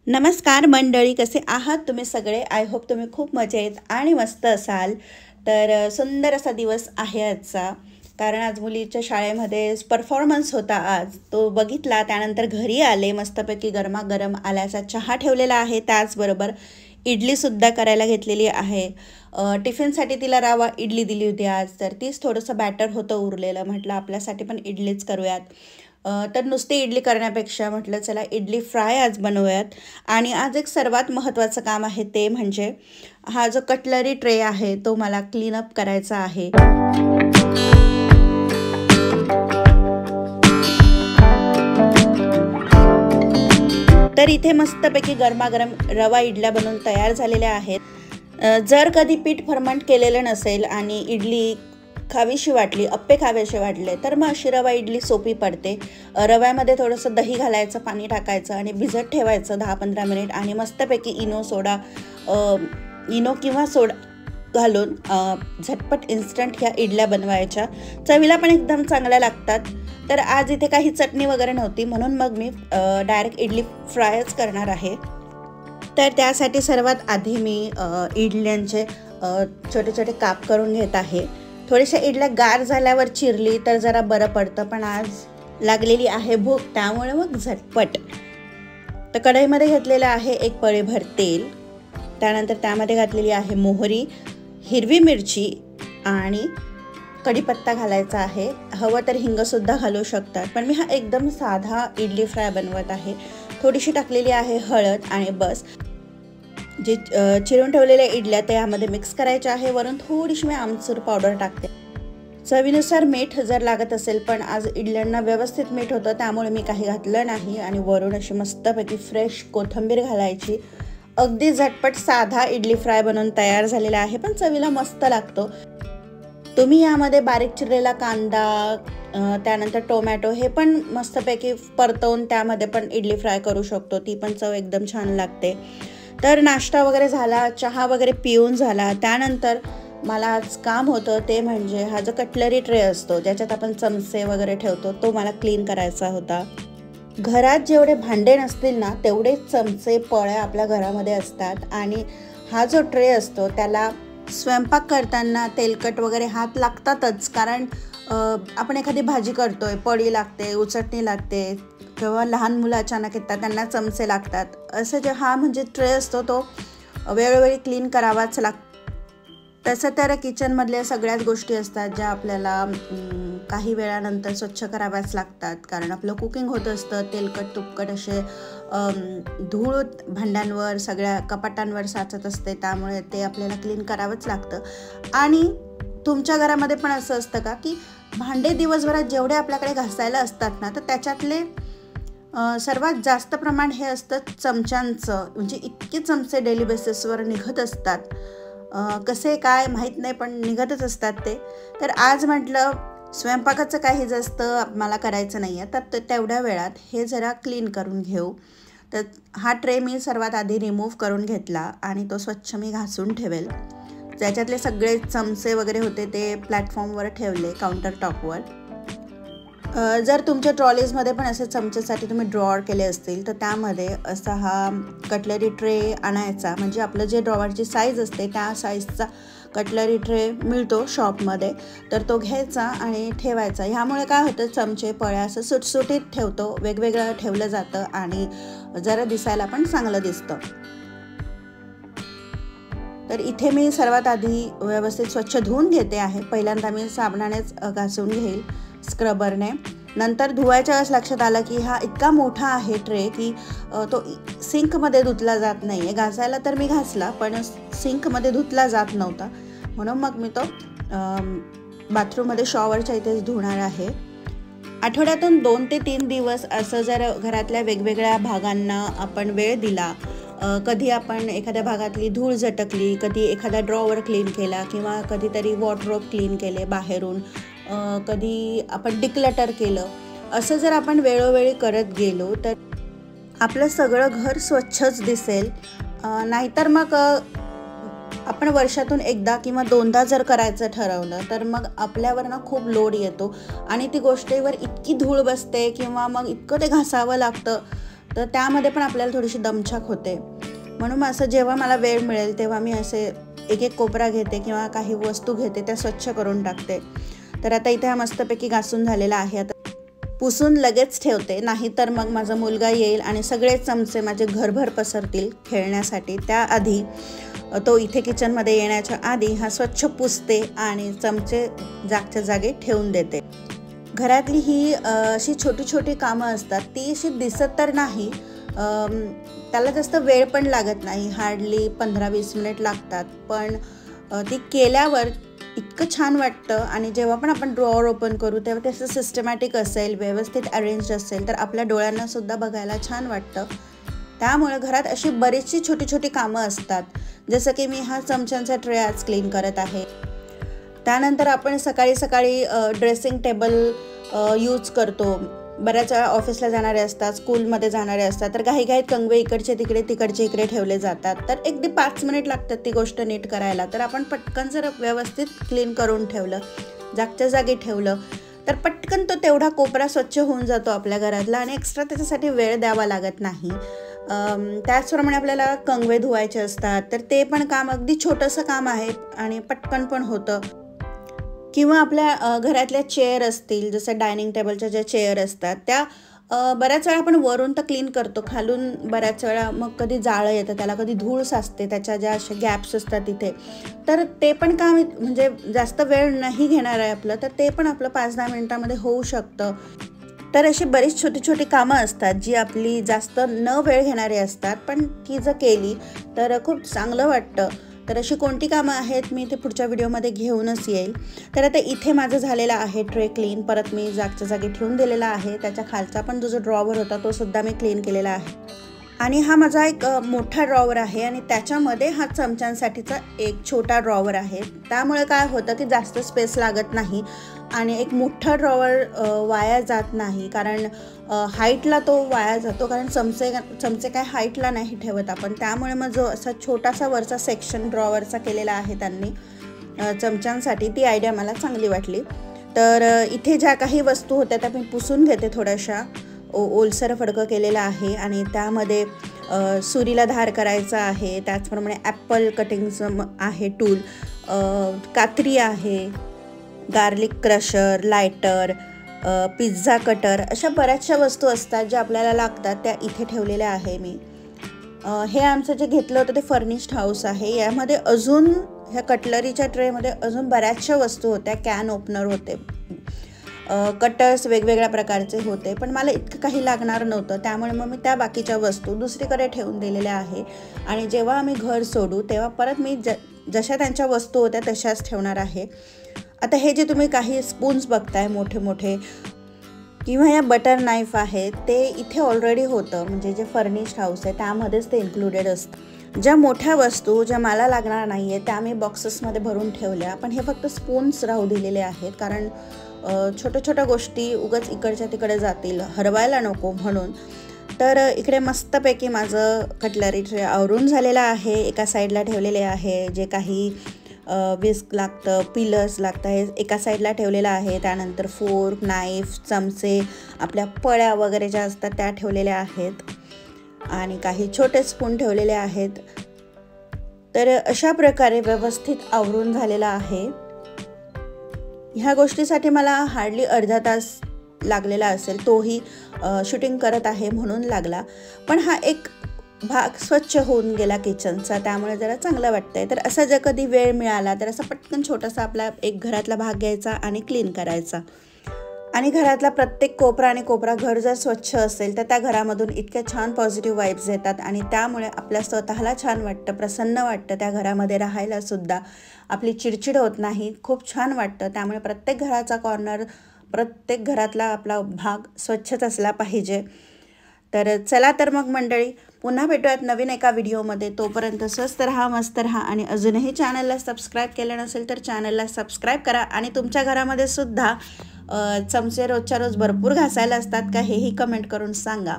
नमस्कार मंडळी, कसे आहात तुम्ही सगळे? आय होप तुम्ही खूप मजेत आणि मस्त असाल. तर सुंदर असा दिवस आहे आजचा, कारण आज मुलीच्या शाळेमध्ये परफॉर्मन्स होता. आज तो बघितला, त्यानंतर घरी आले, मस्तपैकी गरमागरम आल्याचा चहा ठेवलेला आहे, त्याचबरोबर इडलीसुद्धा करायला घेतलेली आहे. टिफिनसाठी तिला रवा इडली दिली होती आज, तर तीच थोडंसं बॅटर होतं उरलेलं. म्हटलं आपल्यासाठी पण इडलीच करूयात. तर नुसती इडली करण्यापेक्षा म्हटलं चला इडली फ्राय आज बनवूयात. आणि आज एक सर्वात महत्त्वाचं काम आहे, ते म्हणजे हा जो कटलरी ट्रे आहे तो मला क्लीनअप करायचा आहे. तर इथे मस्तपैकी गरमागरम रवा इडल्या बनवून तयार झालेल्या आहेत. जर कधी पीठ फर्मंट केलेलं नसेल आणि इडली खावीशी वाटली, अप्पे खावेसे वाटले, तर मग अशी रवा इडली सोपी पडते. रव्यामध्ये थोडंसं दही घालायचं, पाणी टाकायचं आणि भिजत ठेवायचं 10-15 मिनिट, आणि मस्तपैकी इनो किंवा सोडा घालून झटपट इन्स्टंट ह्या इडल्या बनवायच्या. चवीला पण एकदम चांगल्या लागतात. तर आज इथे काही चटणी वगैरे नव्हती, म्हणून मग मी डायरेक्ट इडली फ्रायच करणार आहे. तर त्यासाठी सर्वात आधी मी इडल्यांचे छोटे छोटे काप करून घेत आहे. थोड्याशा इडल्या गार झाल्यावर चिरली तर जरा बरं पडतं, पण आज लागलेली आहे भूक, त्यामुळे मग झटपट. तर कढईमध्ये घेतलेलं आहे 1 पळीभर तेल. त्यानंतर त्यामध्ये घातलेली आहे मोहरी, हिरवी मिरची आणि कढीपत्ता घालायचा आहे. हवं तर हिंगसुद्धा घालू शकतात, पण मी हा एकदम साधा इडली फ्राय बनवत आहे. थोडीशी टाकलेली आहे हळद आणि बस. जे चिरून ठेवलेल्या इडल्या त्यामध्ये मिक्स करायच्या आहे. वरून थोडीशी मी आमचूर पावडर टाकते. चवीनुसार मीठ जर लागत असेल, पण आज इडल्यांना व्यवस्थित मीठ होतं, त्यामुळे मी काही घातलं नाही. आणि वरून अशी मस्तपैकी फ्रेश कोथिंबीर घालायची. अगदी झटपट साधा इडली फ्राय बनवून तयार झालेला आहे, पण चवीला मस्त लागतो. तुम्ही यामध्ये बारीक चिरलेला कांदा, त्यानंतर टोमॅटो हे पण मस्तपैकी परतवून त्यामध्ये पण इडली फ्राय करू शकतो. ती पण चव एकदम छान लागते. तर नाश्ता वगैरे झाला, चहा वगैरे पिऊन झाला. त्यानंतर मला आज काम होतं, ते म्हणजे हा जो कटलरी ट्रे असतो ज्याच्यात आपण चमचे वगैरे ठेवतो, तो मला क्लीन करायचा होता. घरात जेवढे भांडे नसतील ना, तेवढेच चमचे पळ्या आपल्या घरामध्ये असतात. आणि हा जो ट्रे असतो त्याला स्वयंपाक करताना तेलकट वगैरे हात लागतातच, कारण आपण एखादी भाजी करतोय, पळी लागते, उचटणी लागते, किंवा लहान मुलं अचानक येतात त्यांना चमचे लागतात. असं जे हा म्हणजे ट्रे असतो तो वेळोवेळी क्लीन करावाच लागतो. तसं तर किचनमधल्या सगळ्याच गोष्टी असतात ज्या आपल्याला काही वेळानंतर स्वच्छ कराव्याच लागतात, कारण आपलं कुकिंग होत असतं. तेलकट तुपकट असे धूळ भांड्यांवर, सगळ्या कपाटांवर साचत असते, त्यामुळे ते आपल्याला क्लीन करावंच लागतं. आणि तुमच्या घरामध्ये पण असं असतं का की भांडे दिवसभरात जेवढे आपल्याकडे घासायला असतात ना, तर त्याच्यातले सर्वात जास्त प्रमाण हे असतं चमच्यांचं. म्हणजे इतके चमचे डेली बेसिसवर निघत असतात, कसे काय माहीत नाही, पण निघतच असतात ते. तर आज म्हटलं स्वयंपाकाचं काही जास्त मला करायचं नाही आहे, तर तेवढ्या वेळात हे जरा क्लीन करून घेऊ. तर हा ट्रे मी सर्वात आधी रिमूव्ह करून घेतला आणि तो स्वच्छ मी घासून ठेवेल. ज्याच्यातले सगळे चमचे वगैरे होते ते प्लॅटफॉर्मवर ठेवले, काउंटर टॉपवर. जर तुमच्या ट्रॉलीजमध्ये पण असे चमचेसाठी तुम्ही ड्रॉवर केले असतील, तर त्यामध्ये असा हा कटलरी ट्रे आणायचा. म्हणजे आपलं जे ड्रॉवरची साईज असते त्या साईजचा कटलरी ट्रे मिळतो शॉपमध्ये, तर तो घ्यायचा आणि ठेवायचा. ह्यामुळे काय होतं, चमचे पळ्या असं सुटसुटीत ठेवतो, वेगवेगळं ठेवलं जातं आणि जरा दिसायला पण चांगलं दिसतं. तर इथे मी सर्वात आधी व्यवस्थित स्वच्छ धुवून घेते आहे. पहिल्यांदा मी साबणानेच घासून घेईल स्क्रबरने. नंतर धुवायच्या वेळेस लक्षात आलं की हा इतका मोठा आहे ट्रे की तो सिंकमध्ये धुतला जात नाही आहे. घासायला तर मी घासला, पण सिंकमध्ये धुतला जात नव्हता, म्हणून मग मी तो बाथरूममध्ये शॉवरच्या इथेच धुणार आहे. आठवड्यातून 2 ते 3 दिवस असं जर घरातल्या वेगवेगळ्या भागांना आपण वेळ दिला, कधी आपण एखाद्या भागातली धूळ झटकली, कधी एखादा ड्रॉवर क्लीन केला, किंवा कधीतरी वॉर्डरोब क्लीन केले बाहेरून, कधी आपण डिक्लटर केलं, असं जर आपण वेळोवेळी करत गेलो तर आपलं सगळं घर स्वच्छच दिसेल. नाहीतर मग आपण वर्षातून एकदा किंवा 2दा जर करायचं ठरवलं, तर मग आपल्यावर ना खूप लोड येतो आणि ती गोष्टीवर इतकी धूळ बसते, किंवा मग इतकं ते घासावं लागतं. तर त्यामध्ये पण आपल्याला थोडीशी दमछाक होते. म्हणून असं जेव्हा मला वेळ मिळेल तेव्हा मी असे एक एक कोपरा घेते किंवा काही वस्तू घेते, त्या स्वच्छ करून टाकते. तर आता इथे हा मस्तपैकी घासून झालेला आहे. आता पुसून लगेच ठेवते, नाहीतर मग माझा मुलगा येईल आणि सगळे चमचे माझे घरभर पसरतील खेळण्यासाठी. त्याआधी तो इथे किचनमध्ये येण्याच्या आधी हा स्वच्छ पुसते आणि चमचे जागच्या जागी ठेवून देते. घरातली ही अशी छोटी छोटी कामं असतात, ती अशी दिसत तर नाही, त्याला जास्त वेळ पण लागत नाही, हार्डली 15-20 मिनिट लागतात, पण ती केल्यावर इतकं छान वाटतं. आणि जेव्हा पण आपण ड्रॉवर ओपन करू तेव्हा ते असं सिस्टमॅटिक असेल, व्यवस्थित अरेंज असेल तर आपल्या डोळ्यांनासुद्धा बघायला छान वाटतं. त्यामुळे घरात अशी बरीचशी छोटी छोटी कामं असतात. जसं की मी हा चमच्यांचा ट्रे आज क्लीन करत आहे. त्यानंतर आपण सकाळी सकाळी ड्रेसिंग टेबल यूज करतो. बऱ्याच वेळा ऑफिसला जाणारे असतात, स्कूलमध्ये जाणारे असतात, तर घाईघाईत कंगवे इकडचे तिकडे तिकडचे इकडे ठेवले जातात. तर अगदी 5 मिनिट लागतात ती गोष्ट नीट करायला. तर आपण पटकन जर व्यवस्थित क्लीन करून ठेवलं, जागच्या जागी ठेवलं, तर पटकन तो तेवढा कोपरा स्वच्छ होऊन जातो आपल्या घरातला आणि एक्स्ट्रा त्याच्यासाठी वेळ द्यावा लागत नाही. त्याचप्रमाणे आपल्याला कंगवे धुवायचे असतात, तर ते पण काम अगदी छोटंसं काम आहे आणि पटकन पण होतं. किंवा आपल्या घरातल्या चेअर असतील, जसं डायनिंग टेबलच्या ज्या चेअर असतात त्या बऱ्याच वेळा आपण वरून तर क्लीन करतो, खालून बऱ्याच वेळा मग कधी जाळं येतं त्याला, कधी धूळ साचते, त्याच्या ज्या अशा गॅप्स असतात तिथे, तर ते पण काम म्हणजे जास्त वेळ नाही घेणार आहे आपलं, तर ते पण आपलं 5-10 मिनिटामध्ये होऊ शकतं. तर अशी बरीच छोटी छोटी कामं असतात जी आपली जास्त न वेळ घेणारी असतात, पण ती जर केली तर खूप चांगलं वाटतं. तर अशी कोणती कामं आहेत मी ते पुढच्या व्हिडिओमध्ये घेऊनच येईल. तर आता इथे माझं झालेलं आहे ट्रे क्लीन, परत मी जागच्या जागी ठेवून दिलेला आहे. त्याच्या खालचा पण जो ड्रॉवर होता तो सुद्धा मी क्लीन केलेला आहे. आणि हा माझा एक मोठा ड्रॉवर आहे आणि त्याच्यामध्ये हा चमच्यांसाठीचा एक छोटा ड्रॉवर आहे. त्यामुळे काय होतं की जास्त स्पेस लागत नाही आणि एक मोठा ड्रॉवर वाया जात नाही, कारण हाईटला तो वाया जातो, कारण चमचे काय हाईटला नाही ठेवत आपण. त्यामुळे मग जो असा छोटासा वरचा सेक्शन ड्रॉवरचा केलेला आहे त्यांनी चमच्यांसाठी, ती आयडिया मला चांगली वाटली. तर इथे ज्या काही वस्तू होत्या त्या मी पुसून घेते, थोड्याशा ओलसर फडकं केलेलं आहे आणि त्यामध्ये सुरीला धार करायचा आहे, त्याचप्रमाणे ॲपल कटिंगचं आहे टूल, कात्री आहे, garlic crusher, lighter, pizza cutter, अशा बऱ्याचशा वस्तू असतात ज्या आपल्याला लागतात, त्या इथे ठेवलेल्या आहे मी. हे आमचं जे घेतलं होतं ते फर्निश्ड हाऊस आहे. यामध्ये अजून ह्या कटलरीच्या ट्रेमध्ये अजून बऱ्याचशा वस्तू होत्या, कॅन ओपनर होते, कटर्स वेगवेगळ्या प्रकारचे होते, पण मला इतकं काही लागणार नव्हतं. त्यामुळे मग मी त्या बाकीच्या वस्तू दुसरीकडे ठेवून दिलेल्या आहे आणि जेव्हा आम्ही घर सोडू तेव्हा परत मी जशा त्यांच्या वस्तू होत्या तशाच ठेवणार आहे. आता हे जे तुम्ही काही स्पून्स बघताय मोठे मोठे किंवा या बटर नाईफ आहे, ते इथे ऑलरेडी होतं, म्हणजे जे फर्निश्ड हाऊस आहे त्यामध्येच ते इन्क्लुडेड असतं. ज्या मोठ्या वस्तू ज्या मला लागणार नाही आहे त्या मी बॉक्सेसमध्ये भरून ठेवल्या, पण हे फक्त स्पून्स राहू दिलेले आहेत, कारण छोट्या छोट्या गोष्टी उगाच इकडच्या तिकडे जातील, हरवायला नको म्हणून. तर इकडे मस्तपैकी माझं कटलरी ट्रे आवरून झालेलं आहे. एका साईडला ठेवलेले आहे, जे काही विस्क लागतं, पिलर्स लागतं हे एका साईडला ठेवलेलं आहे. त्यानंतर फोर्क, नाईफ, चमचे, आपल्या पळ्या वगैरे ज्या असतात त्या ठेवलेल्या आहेत आणि काही छोटे स्पून ठेवलेले आहेत. तर अशा प्रकारे व्यवस्थित आवरून झालेलं आहे. ह्या गोष्टीसाठी मला हार्डली अर्धा तास लागलेला असेल, तोही शूटिंग करत आहे म्हणून लागला, पण हा एक भाग स्वच्छ होऊन गेला किचनचा, त्यामुळे जरा चांगलं वाटतंय. तर असा जर कधी वेळ मिळाला तर असा पटकन छोटासा आपला एक घरातला भाग घ्यायचा आणि क्लीन करायचा. आणि घरातला प्रत्येक कोपरा आणि कोपरा घर जर स्वच्छ असेल तर त्या घरामधून इतक्या छान पॉझिटिव्ह वाईब्स येतात आणि त्यामुळे आपल्या स्वतःला छान वाटतं, प्रसन्न वाटतं, त्या घरामध्ये राहायला सुद्धा आपली चिडचिड होत नाही, खूप छान वाटतं. त्यामुळे प्रत्येक घराचा कॉर्नर, प्रत्येक घरातला आपला भाग स्वच्छच असला पाहिजे. तर चला तर मग मंडळी, पुन्हा भेटूयात नवीन एका व्हिडिओमध्ये. तोपर्यंत स्वस्त राहा, मस्त राहा आणि अजूनही चॅनलला सबस्क्राईब केलं नसेल तर चॅनलला सबस्क्राईब करा. आणि तुमच्या घरामध्ये सुद्धा चमचे रोजच्या रोज भरपूर घासायला असतात का हेही कमेंट करून सांगा.